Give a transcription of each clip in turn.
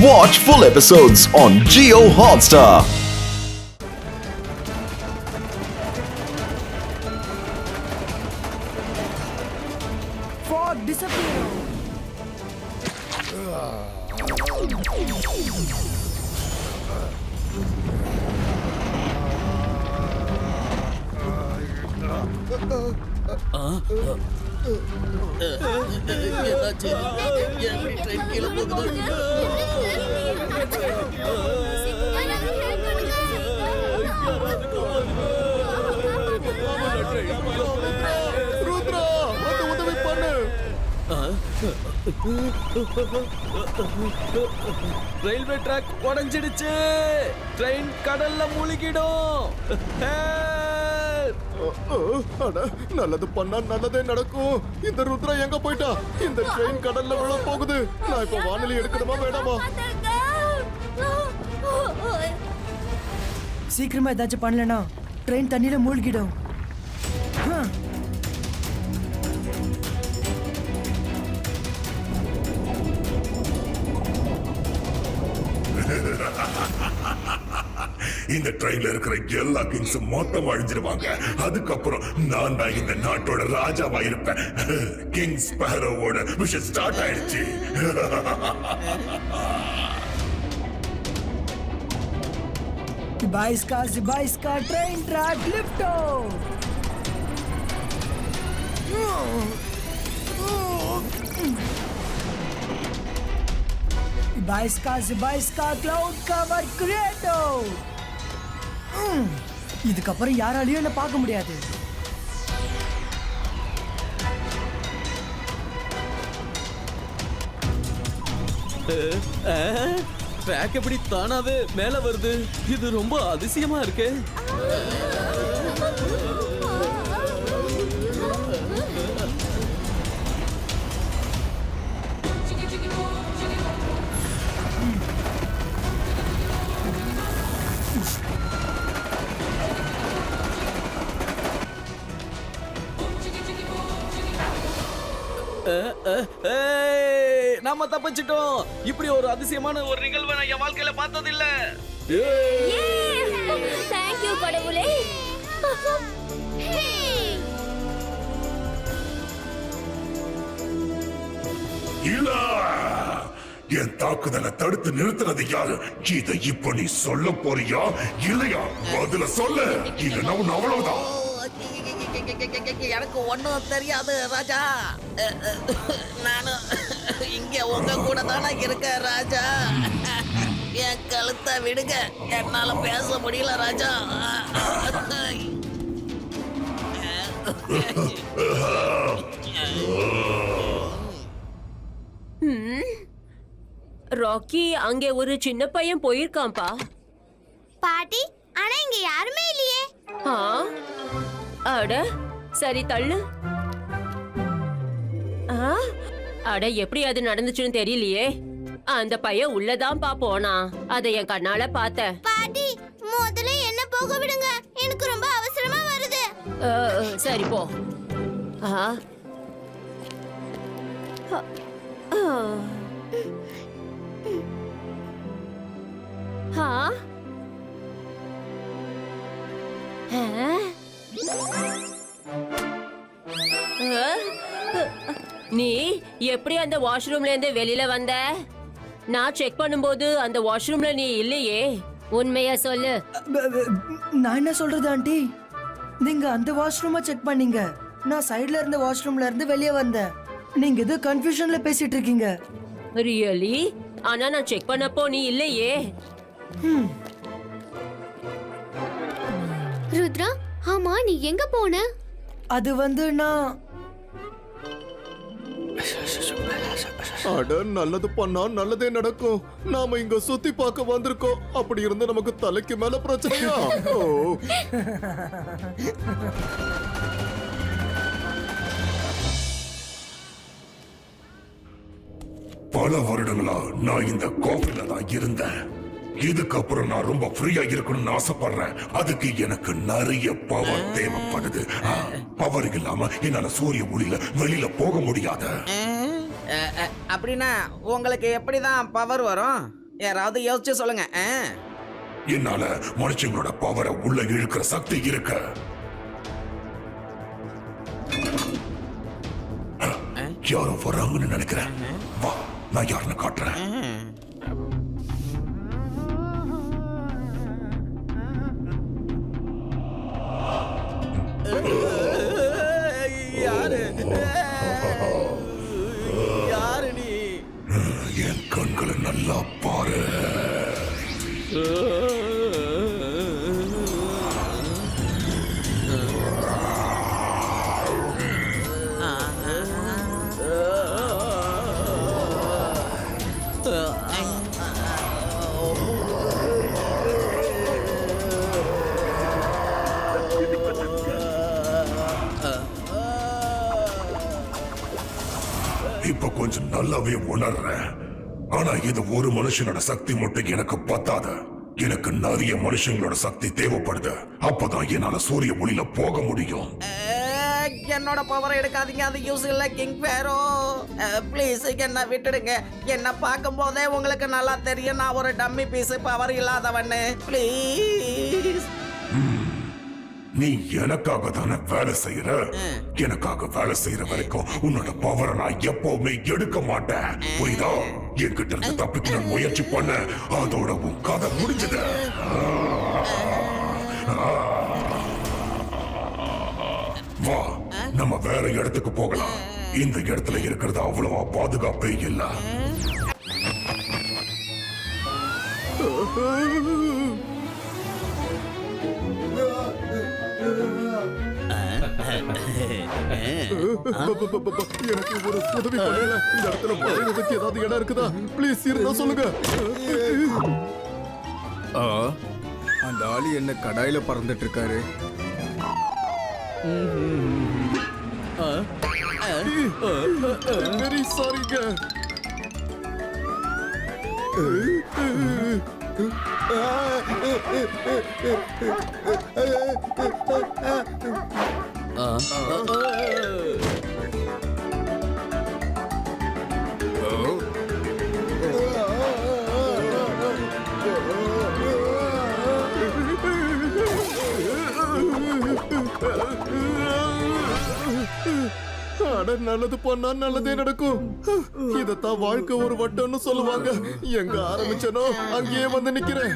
Watch full episodes on Jio Hotstar. Fog disappear. Rudra வந்து உதவி பண்ணு. Railway track உடைஞ்சிடுச்சு. ட்ரெயின் கடல்ல மூழ்கிடும். அட, நல்லது பண்ணா நல்லதே நடக்கும். இந்த ருத்ரா எங்க போயிட்டா? இந்த ட்ரெயின் கடல்ல விழ போகுது. நான் இப்ப வானிலை எடுக்கணுமா வேண்டாமா? சீக்கிரமா ஏதாச்சும் பண்ணலனா ட்ரெயின் தண்ணியில மூழ்கிடும். இந்த ட்ரெயின்ல இருக்கிற எல்லா கிங்ஸும் மொத்தம் அழிஞ்சிருவாங்க. அதுக்கப்புறம் நான் தான் இந்த நாட்டோட ராஜாவா இருப்பேன். கிங் ஸ்பேரோவோட விஷயம் ஸ்டார்ட் ஆயிடுச்சு. Zibaiska, train track, lift off! Zibaiska, cloud cover, creato! இதுக்கப்புறம் யாராலையும் என்ன பார்க்க முடியாது. ட்ராக் எப்படி தானாவே மேல வருது? இது ரொம்ப அதிசயமா இருக்கு. நாம தப்பிச்சிட்டோம். இப்படி ஒரு அதிசயமான ஒரு நிகழ்வை நான் என் வாழ்க்கையில பார்த்தது இல்ல. Thank you கடவுளே. இல்ல, என் தாக்குதலை தடுத்து நிறுத்துறது யாரு? இதை இப்ப நீ சொல்ல போறியா இல்லையா? பதில சொல்ல. இல்லைன்னா உன் அவ்வளவுதான். எனக்கு ஒன்னும் தெரியாது ராஜா. நானும் இங்க உங்க கூட தானே இருக்கேன் ராஜா. என் கழுத்தை விடுங்க, என்னால பேச முடியல ராஜா. ராக்கி, அங்கே ஒரு சின்ன பையன் போயிருக்கான்பா. பாட்டி, ஆனா இங்க யாருமே இல்லையே. ஆ, அட சரி தள்ளு. அட, எப்படி அது நடந்துச்சுன்னு தெரியலையே. அந்த பையன் உள்ளதான்பா போனா. அதை என் கண்ணால பார்த்தேன். பாட்டி, முதல்ல என்ன போக விடுங்க, எனக்கு ரொம்ப அவசரமா வருது. சரி போ. நீ எப்படி அந்த வாஷ்ரூம்ல இருந்து வெளியில வந்த? நான் செக் பண்ணும்போது அந்த வாஷ்ரூம்ல நீ இல்லையே. உண்மையா சொல்லு. நான் என்ன சொல்றது ஆண்டி? நீங்க அந்த வாஷ்ரூமை செக் பண்ணீங்க, நான் சைடுல இருந்த வாஷ்ரூம்ல இருந்து வெளியே வந்தேன். நீங்க ஏதோ கன்ஃபியூஷன்ல பேசிட்டு இருக்கீங்க. ரியலி? ஆனா நான் செக் பண்ணப்போ நீ இல்லையே. ருத்ரா, ஆமா நீ எங்க போன? அது வந்து நான் அட, நல்லது பண்ணா நல்லதே நடக்கும். நாம இங்க சுத்தி பார்க்க வந்திருக்கோம். அப்படி இருந்து நமக்கு தலைக்கு மேல பிரச்சனையா? பல வருடங்களா நான் இந்த கோவில்ல தான் இருந்தேன். இதுக்கப்புறம் நான் ரொம்ப ஃப்ரீயா இருக்கணும்னு ஆசைப்படுறேன். அதுக்கு எனக்கு நிறைய பவர் தேவைப்படுது. பவர் இல்லாம என்னால சூரிய ஒளியில வெளியில போக முடியாது. அப்படின்னா உங்களுக்கு எப்படிதான் பவர் வரும்? யாராவது யோசிச்சு சொல்லுங்க. என்னால மனுஷங்களோட பவரை உள்ள இழுக்கிற சக்தி இருக்கு. யாரோ வராங்கன்னு நினைக்கிறேன். வா, நான் யாருன்னு காட்டுறேன். யாரு யாரு நீ? என் கண்களை நல்லா பாரு. இப்ப கொஞ்சம் நல்லாவே உணர்றேன். ஆனா இது ஒரு மனுஷனோட சக்தி மட்டும் எனக்கு பத்தாது. எனக்கு நிறைய மனுஷங்களோட சக்தி தேவைப்படுது. அப்பதான் என்னால சூரிய ஒளியில போக முடியும். என்னோட பவரை எடுக்காதீங்க, அது யூஸ் இல்ல கிங் ஃபேரோ. ப்ளீஸ் என்ன விட்டுடுங்க. என்ன பார்க்கும் போதே உங்களுக்கு நல்லா தெரியும் நான் ஒரு டம்மி பீஸ், பவர் இல்லாதவன்னு. ப்ளீஸ். நீ எனக்காக தானே வேலை செய்யற. எனக்காக வேலை செய்யற வரைக்கும் உன்னோட பவரை நான் எப்பவுமே எடுக்க மாட்டேன். புரியுதா? என்கிட்ட இருந்து தப்பிக்க நான் முயற்சி பண்ண, அதோட உன் கதை முடிஞ்சது. வா, நம்ம வேற இடத்துக்கு போகலாம். இந்த இடத்துல இருக்கிறது அவ்வளவா பாதுகாப்பே இல்ல. எனக்கு ஒரு உதவி பண்ணுங்க. இந்த இடத்துல மறைவதற்கு ஏதாவது இடம் இருக்குதா? ப்ளீஸ் இருந்தா சொல்லுங்க. அந்த ஆளு என்ன கடாயில பறந்துட்டு இருக்காரு. வெரி சாரிங்க. அட, நல்லது பண்ணா நல்லதே நடக்கும். இதத்தான் வாழ்க்கை ஒரு வட்டம்னு சொல்லுவாங்க. எங்க ஆரம்பிச்சனோ அங்கேயே வந்து நிக்கிறேன்.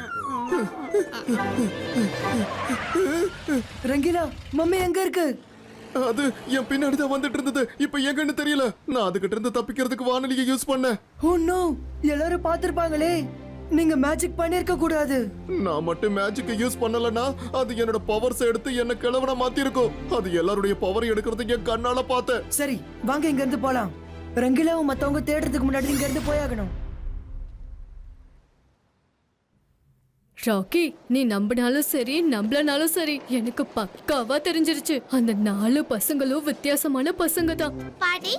ரங்கீலா, மம்மி எங்க இருக்கு? அது என் பின்னாடி தான் வந்துட்டு இருந்தது. இப்ப எங்கன்னு தெரியல. நான் அதுகிட்ட இருந்து தப்பிக்கிறதுக்கு வானொலியை யூஸ் பண்ணேன். ஓ நோ, எல்லாரும் பார்த்திருப்பாங்களே. நீங்க மேஜிக் பண்ணிருக்க கூடாது. நான் மட்டும் மேஜிக்கை யூஸ் பண்ணலனா அது என்னோட பவர்ஸ் எடுத்து என்ன கிழவனா மாத்தி இருக்கும். அது எல்லாருடைய பவர் எடுக்கிறது என் கண்ணால பார்த்தேன். சரி, வாங்க இங்க இருந்து போலாம். ரங்கீலாவும் மத்தவங்க தேடுறதுக்கு முன்னாடி இங்க இருந்து போயாகணும். ராக்கி, நீ நம்பினாலும் சரி நம்பலனாலும் சரி எனக்கு பக்காவா தெரிஞ்சிருச்சு. அந்த 4 பசங்களும் வித்தியாசமான பசங்க தான். பாட்டி,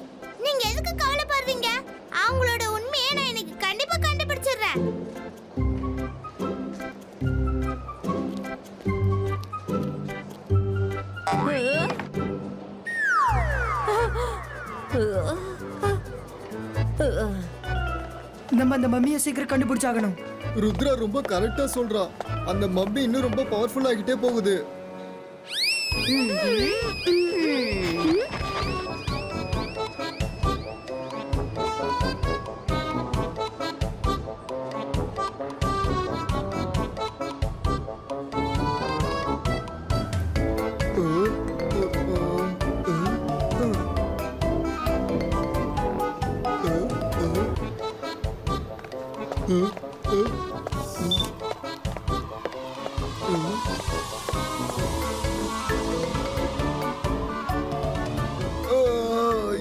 நீங்க எதுக்கு கவலைப்படுறீங்க? அவங்களோட உண்மையை நான் இன்னைக்கு கண்டிப்பா கண்டுபிடிச்சிடுறேன். நம்ம அந்த மம்மியை சீக்கிரம் கண்டுபிடிச்சாகணும். ருத்ரா ரொம்ப கரெக்டா சொல்றா. அந்த மம்மி இன்னும் ரொம்ப பவர்ஃபுல் ஆகிட்டே போகுது.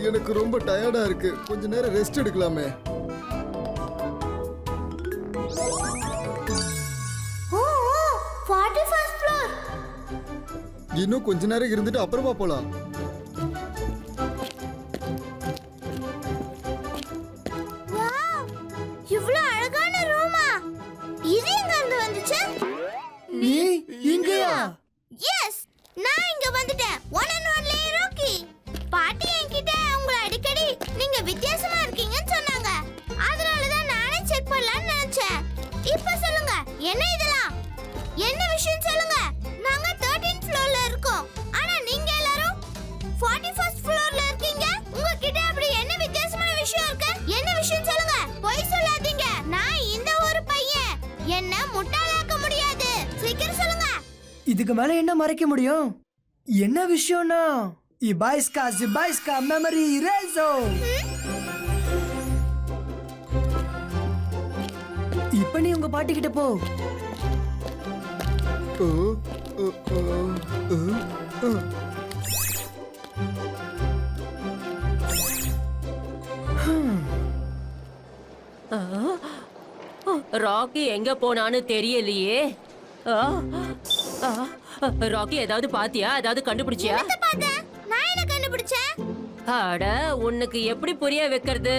எனக்கு ரொம்ப டயர்டா இருக்கு. கொஞ்ச நேரம் ரெஸ்ட் எடுக்கலாமே. ஓ, 41st floor. இன்னும் கொஞ்ச நேரம் இருந்துட்டு அப்புறமா போலாம். வாவ், இவ்ளோ அழகான ரூமா. இது எங்க இருந்து வந்துச்சு? நீ இங்கயா? எஸ், நான் இங்க வந்துட்டேன். One and only Rocky. பாட்டி என்கிட்ட உங்களை அடிக்கடி நீங்க வித்தியாசமா இருக்கீங்கன்னு சொன்னாங்க. அதனால தான் நானே செக் பண்ணலாம்னு நினைச்சேன். இப்ப சொல்லுங்க என்ன இதெல்லாம் என்ன விஷயம் சொல்லுங்க நாங்க 13th ஃப்ளோர்ல இருக்கோம் ஆனா நீங்க எல்லாரும் 41st ஃப்ளோர்ல இருக்கீங்க உங்ககிட்ட அப்படி என்ன வித்தியாசமான விஷயம் இருக்கு என்ன விஷயம் சொல்லுங்க பொய் சொல்லாதீங்க நான் இந்த ஒரு பையன் என்ன முட்டாளாக்க முடியாது சீக்கிரம் சொல்லுங்க இதுக்கு மேல என்ன மறைக்க முடியும் என்ன விஷயம்னா இபாய்ஸ்கா மெமரி இரேசோ இப்ப நீ உங்க பாட்டி கிட்ட போ ராக்கி எங்க போனான்னு தெரியலையே. ஆ, ஆ, ராக்கி ஏதாவது பாத்தியா? ஏதாவது கண்டுபிடிச்சியா? என்னத்த பார்த்தேன் நான் என்ன கண்டுபிடிச்சேன் அட, உனக்கு எப்படி புரிய வைக்கிறது?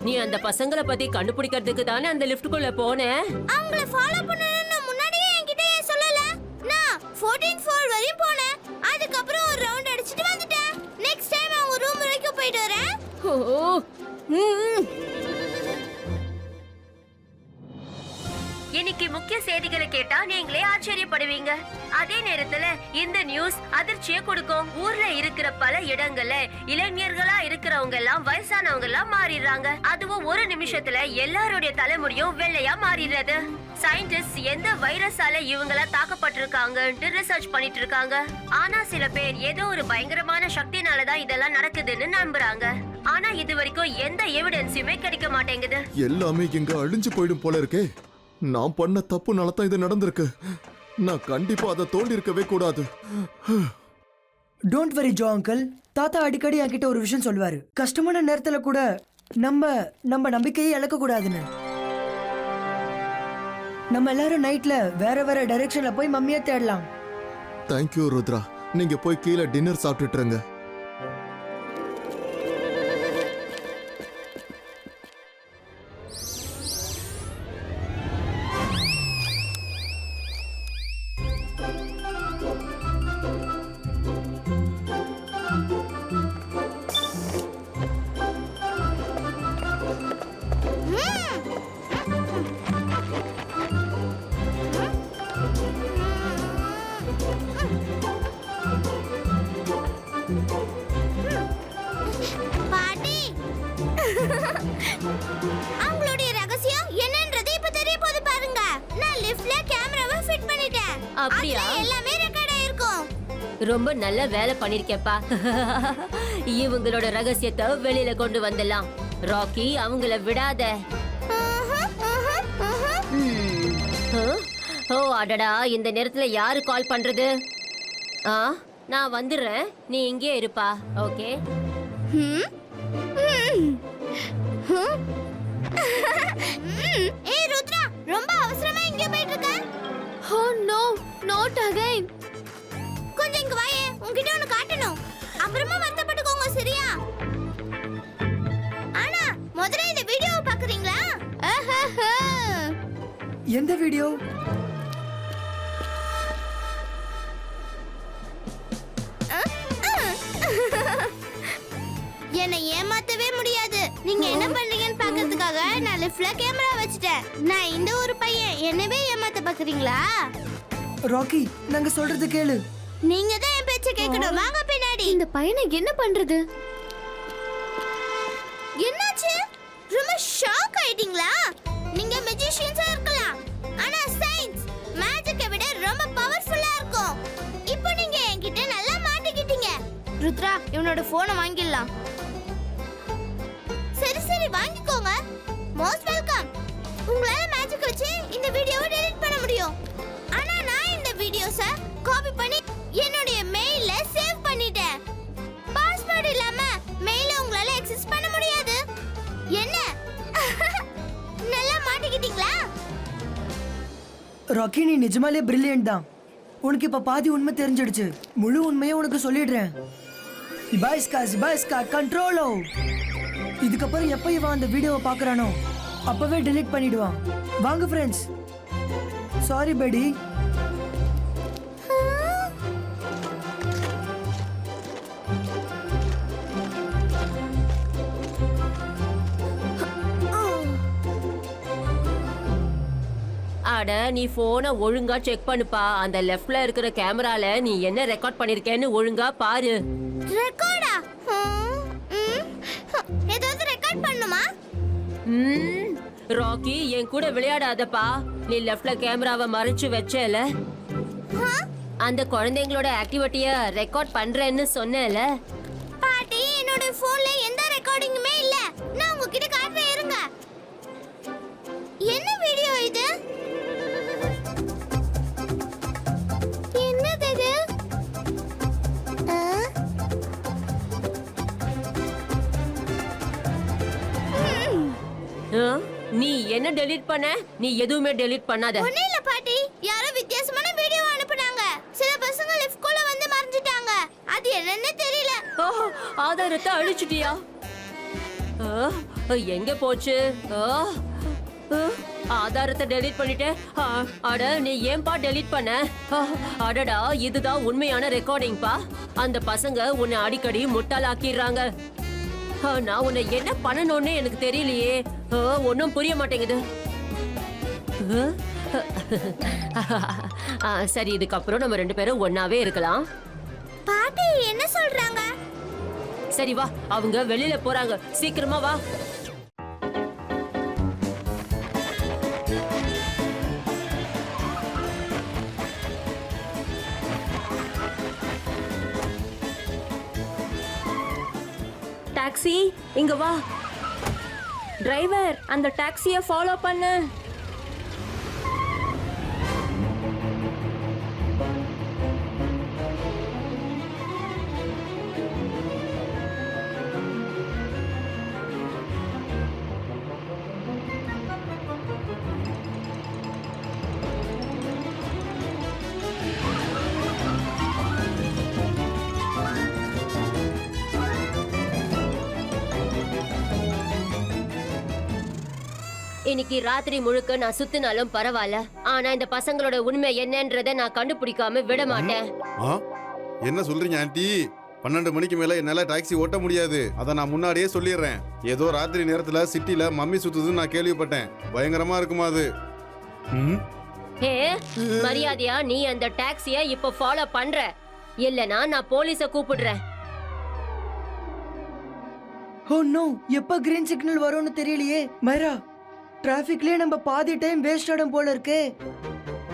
நீ அந்த பசங்களை பத்தி கண்டுபிடிக்கிறதுக்கு தானே அந்த லிஃப்ட்டுக்குள்ள போன. அவங்கள ஃபாலோ பண்ணனும்னு முன்னாடியே என்கிட்ட ஏன் சொல்லல நான் 14th ஃப்ளோர் வரையும் போனேன் அதுக்கப்புறம் ஒரு ரவுண்ட் அடிச்சிட்டு வந்துட்டேன் நெக்ஸ்ட் டைம் அவங்க ரூம் வரைக்கும் போயிட்டு வரேன் ஓ, ம். இன்னைக்கு முக்கிய செய்திகளை கேட்டா நீங்களே ஆச்சரியப்படுவீங்க. அதே நேரத்துல இந்த நியூஸ் அதிர்ச்சியை கொடுக்கும். ஊர்ல இருக்கிற பல இடங்கள்ல இளைஞர்களா இருக்கிறவங்க எல்லாம் வயசானவங்க எல்லாம் மாறிடுறாங்க. அதுவும் ஒரு நிமிஷத்துல எல்லாருடைய தலைமுடியும் வெள்ளையா மாறிடுறது. சயின்டிஸ்ட் எந்த வைரஸால இவங்கள தாக்கப்பட்டிருக்காங்கன்னு ரிசர்ச் பண்ணிட்டு இருக்காங்க. ஆனா சில பேர் ஏதோ ஒரு பயங்கரமான சக்தினாலதான் இதெல்லாம் நடக்குதுன்னு நம்புறாங்க. ஆனா இது வரைக்கும் எந்த எவிடன்ஸுமே கிடைக்க மாட்டேங்குது. எல்லாமே இங்க அழிஞ்சு போயிடும் போல இருக்கே. நான் பண்ண தப்புனால தான் இது நடந்திருக்கு. நான் கண்டிப்பா அதை தோண்டி இருக்கவே கூடாது. Don't worry Joe uncle. தாத்தா அடிக்கடி என்கிட்ட ஒரு விஷயம் சொல்லுவாரு, கஷ்டமான நேரத்துல கூட நம்ம நம்பிக்கையை இழக்க கூடாதுன்னு. நம்ம எல்லாரும் நைட்ல வேற வேற டைரக்ஷன்ல போய் மம்மியை தேடலாம். தேங்க்யூ ருத்ரா. நீங்க போய் கீழே டின்னர் சாப்பிட்டுட்டுருங்க. பாட்டி அவங்களுடைய ரகசியம் என்னன்றது இப்ப தெரிய போகுது பாருங்க. நான் லிஃப்ட்ல கேமராவை ஃபிட் பண்ணிட்டேன். அப்படியா? அதுல எல்லாமே ரெக்கார்ட் ஆயிருக்கும். ரொம்ப நல்ல வேலை பண்ணிருக்கேப்பா. இவங்களோட ரகசியத்தை வெளியில கொண்டு வந்துடலாம். ராக்கி, அவங்கள விடாத. ஓ அடடா, இந்த நேரத்துல யாரு கால் பண்றது? நான் வந்துடுறேன், நீ இங்கே இருப்பா. ஓகே. ஏய் ருத்ரா, ரொம்ப அவசரமா இங்க போயிட்டு இருக்க? Oh no, not again. கொஞ்சம் இங்க வாயே, உன்கிட்ட ஒன்னு காட்டணும். அப்புறமா வருத்தப்பட்டுக்கோங்க, சரியா? ஆனா முதல்ல இந்த வீடியோவை பாக்குறீங்களா? எந்த வீடியோ? என்னை ஏமாத்தவே முடியாது. நீங்க என்ன பண்றீங்கன்னு பாக்கிறதுக்காக நான் லிஃப்ட்ல கேமரா வச்சிட்டேன். நான் இந்த ஒரு பையன் என்னவே ஏமாத்த பாக்குறீங்களா? ராக்கி, நாங்க சொல்றது கேளு. நீங்க தான் என் பேச்ச கேட்கணும். வாங்க பின்னாடி. இந்த பையனை என்ன பண்றது? என்னாச்சு? ரொம்ப ஷாக் ஆயிட்டீங்களா? நீங்க மேஜிஷியன்ஸா இருக்கலாம், ஆனா சயின்ஸ் மேஜிக்கை விட ரொம்ப பவர்ஃபுல்லா இருக்கும். இப்போ நீங்க என்கிட்ட நல்லா மாட்டிக்கிட்டீங்க. ருத்ரா, இவனோட போனை வாங்கிடலாம். சரி வாங்கிக்கோங்க. Most welcome. உங்களால மேஜிக் வச்சு இந்த வீடியோவை டெலீட் பண்ண முடியும். ஆனா நான் இந்த வீடியோஸை காப்பி பண்ணி என்னுடைய மெயில்ல சேவ் பண்ணிட்டேன். பாஸ்வேர்ட் இல்லாம மெயில உங்களால அக்சஸ் பண்ண முடியாது. என்ன? நல்லா மாட்டிக்கிட்டீங்களா? ராக்கி, நீ நிஜமாலே பிரில்லியன்ட் தான். உனக்கு இப்ப பாதி உண்மை தெரிஞ்சிடுச்சு. முழு உண்மையை உனக்கு சொல்லிடுறேன். இபாய்ஸ்கா கண்ட்ரோலோ. இதுக்கப்புறம் எப்ப இவன் அந்த வீடியோவை பாக்குறானோ அப்பவே டெலீட் பண்ணிடுவான். வாங்க ஃப்ரெண்ட்ஸ். சாரி பேடி. அட நீ போனை ஒழுங்கா செக் பண்ணுப்பா. அந்த லெஃப்ட்ல இருக்கிற கேமரால நீ என்ன ரெக்கார்ட் பண்ணிருக்கேன்னு ஒழுங்கா பாரு. ரெக்கார்டா? ஏதாவது ரெக்கார்ட் பண்ணுமா? ராக்கி என் கூட விளையாடாதப்பா. நீ லெஃப்ட்ல கேமராவை மறைச்சு வச்சேல, அந்த குழந்தைங்களோட ஆக்டிவிட்டிய ரெக்கார்ட் பண்றேன்னு சொன்னேல. பாட்டி, என்னோட போன்ல எந்த ரெக்கார்டிங்குமே இல்ல. நான் உங்ககிட்ட காட்டுறேன், இருங்க. என்ன வீடியோ இது? என்னது இது? நீ என்ன டெலீட் பண்ண? நீ எதுவுமே டெலீட் பண்ணாத. ஒண்ணே இல்ல பாட்டி, யாரோ வித்தியாசமான வீடியோ அனுப்புனாங்க. சில பசங்க லிஃப்ட்குள்ள வந்து மறைஞ்சிட்டாங்க. அது என்னன்னு தெரியல. ஆதாரத்தை அழிச்சிட்டியா? எங்க போச்சு? ஆதாரத்தை டெலீட் பண்ணிட்டே. அட நீ ஏன்பா டெலீட் பண்ண? அடடா, இதுதான் உண்மையான ரெக்கார்டிங் பா. அந்த பசங்க உன்னை அடிக்கடி முட்டாளாக்கிடுறாங்க. நான் உன்னை என்ன பண்ணணும்னு எனக்கு தெரியலையே. ஒன்னும் புரிய மாட்டேங்குது. சரி, இதுக்கப்புறம் நம்ம 2 பேரும் ஒன்னாவே இருக்கலாம். பாட்டி என்ன சொல்றாங்க? சரி வா, அவங்க வெளியில போறாங்க, சீக்கிரமா வா. டாக்ஸி இங்க வா. டிரைவர், அந்த டாக்ஸியை ஃபாலோ பண்ணு. இன்னைக்கு ராத்திரி முழுக்க நான் சுத்தினாலும் பரவாயில்ல, ஆனா இந்த பசங்களோட உண்மை என்னன்றதை நான் கண்டுபிடிக்காம விட மாட்டேன். என்ன சொல்றீங்க ஆண்டி? 12 மணிக்கு மேல என்னால டாக்ஸி ஓட்ட முடியாது. அத நான் முன்னாடியே சொல்லிடுறேன். ஏதோ ராத்திரி நேரத்துல சிட்டில மம்மி சுத்துதுன்னு நான் கேள்விப்பட்டேன். பயங்கரமா இருக்குமா அது? ஹே, மரியாதையா நீ அந்த டாக்ஸிய இப்ப ஃபாலோ பண்ற, இல்லனா நான் போலீஸ கூப்பிடுறேன். ஓ நோ, எப்ப கிரீன் சிக்னல் வரும்னு தெரியலையே. மைரா, டிராஃபிக்லயே நம்ம பாதி டைம் வேஸ்ட் ஆடும் போல இருக்கே.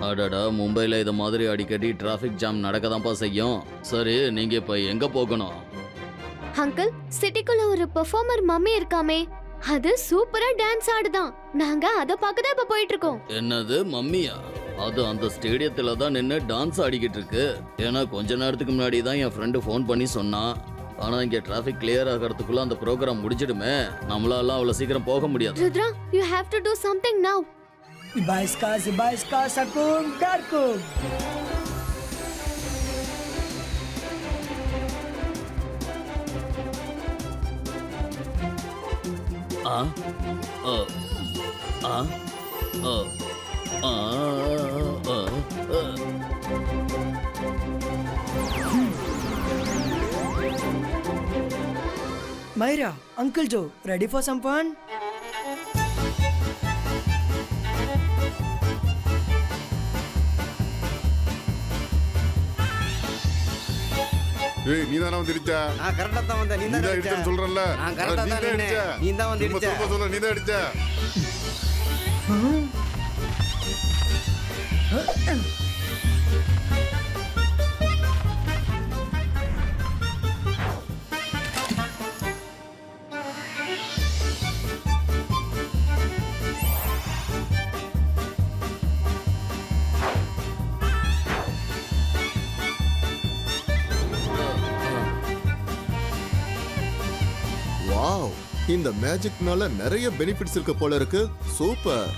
அடடா, மும்பைல இத மாதிரி அடிக்கடி டிராஃபிக் ஜாம் நடக்கதான்ப்பா செய்யும். சரி, நீங்க இப்ப எங்க போகணும்? அங்கிள், சிட்டிக்குள்ள ஒரு பெர்ஃபார்மர் மம்மி இருக்காமே, அது சூப்பரா டான்ஸ் ஆடுதான். நாங்க அத பார்க்க தான் இப்ப போயிட்டு இருக்கோம். என்னது மம்மியா? அது அந்த ஸ்டேடியத்துல தான் நின்று டான்ஸ் ஆடிக்கிட்டு இருக்கு. ஏன்னா கொஞ்ச நேரத்துக்கு முன்னாடி தான் என் ஃப்ரெண்டு ஃபோன் பண்ணி சொன்னான். ஆனா இங்க டிராஃபிக் கிளியர் ஆகிறதுக்குள்ள அந்த ப்ரோக்ராம் முடிச்சிடுமே. நம்மளால அவ்வளவு சீக்கிரம் போக முடியாது. Rudra, you have to do something now. Zibaiska, sakum, darkum. Ah ah ah ah ah ah. Myra, Uncle Joe, ready for some fun? ஏய், நீ தான வந்து இடிச்ச? நான் கரெக்ட்டா தான் வந்தேன். நீ தான் இடிச்சன்னு சொல்றேன்ல. நான் கரெக்ட்டா தான் நின்னேன். நீ தான் வந்து இடிச்ச. சொல்ற நீ தான் இடிச்ச. வாவ், இந்த மேஜிக்னால நிறைய பெனிஃபிட்ஸ் இருக்கு போல இருக்கு. சூப்பர்.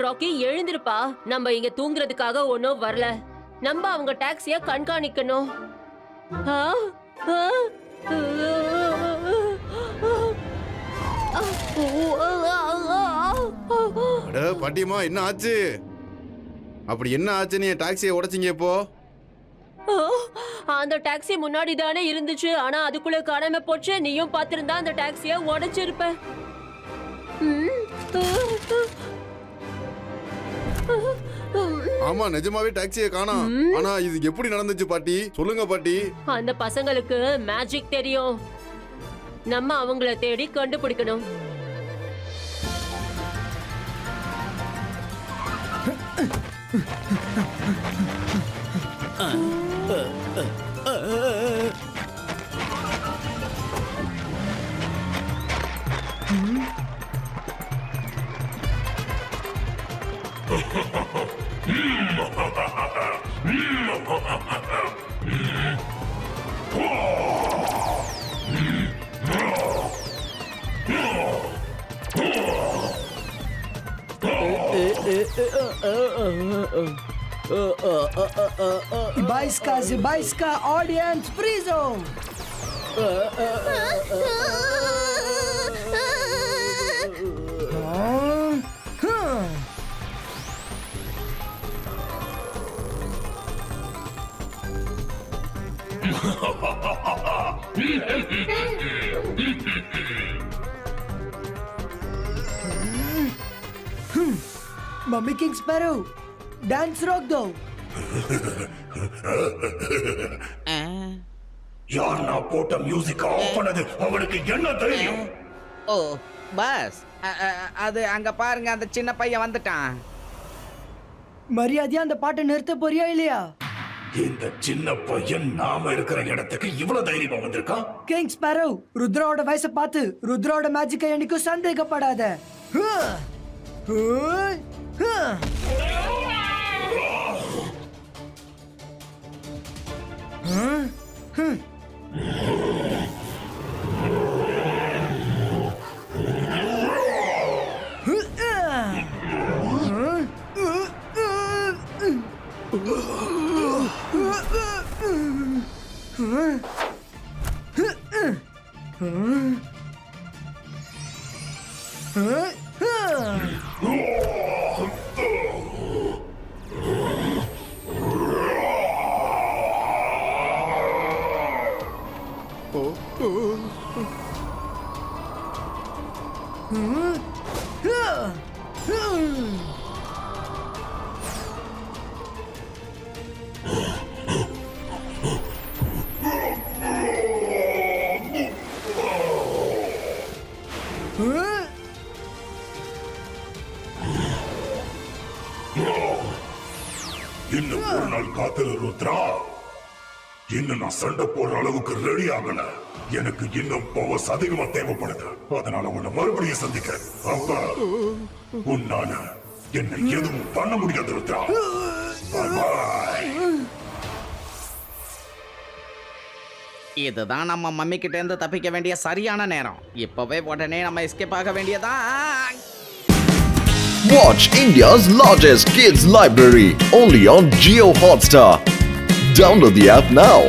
ராக்கி, எழுந்திருப்பா. நம்ம இங்க தூங்குறதுக்காக ஒன்னும் வரல. நம்ம அவங்க டாக்ஸிய கண்காணிக்கணும். அட பாட்டியம்மா, என்ன ஆச்சு? அப்படி என்ன ஆச்சு? நீ டாக்ஸியை உடைச்சிங்க இப்போ? அந்த டாக்ஸி முன்னாடி தானே இருந்துச்சு, ஆனா அதுக்குள்ள காணாம போச்சு. நீயும் பார்த்திருந்தா அந்த டாக்ஸிய உடைச்சிருப்ப. ஆமா, நிஜமாவே டாக்ஸியை காணோம். ஆனா இது எப்படி நடந்துச்சு பாட்டி? சொல்லுங்க பாட்டி. அந்த பசங்களுக்கு மேஜிக் தெரியும். நம்ம அவங்கள தேடி கண்டுபிடிக்கணும். Baiska audience free zone. Mummy King Sparrow, dance rock though. யார் நான் போட்ட மியூசிக் ஆஃப் பண்ணது? அவனுக்கு என்ன தெரியும்? ஓ பாஸ், அது அங்க பாருங்க, அந்த சின்ன பையன் வந்துட்டான். மரியாதையா அந்த பாட்டை நிறுத்த போறியா இல்லையா? இந்த சின்ன பையன் நாம இருக்கிற இடத்துக்கு இவ்வளவு தைரியமா வந்திருக்கான். கிங் ஸ்பேரோ, ருத்ராவோட வயசை பார்த்து ருத்ராவோட மேஜிக்கை என்னைக்கும் சந்தேகப்படாத. இன்னும் ஒரு நாள் காத்திரு ருத்ரா. இன்னும் நான் சண்டை போடுற அளவுக்கு ரெடி ஆகல. எனக்கு இன்னும் பவர்ஸ் அதிகமா தேவைப்படுது. அதனால உன்னை மறுபடியும் சந்திக்க. அப்ப உன்னால என்ன எதுவும் பண்ண முடியாது ருத்ரா. இதுதான் நம்ம மம்மி கிட்ட இருந்து தப்பிக்க வேண்டிய சரியான நேரம். இப்பவே உடனே நம்ம எஸ்கேப் ஆக வேண்டியதா. Watch India's largest kids library only on Jio Hotstar. Download the app now.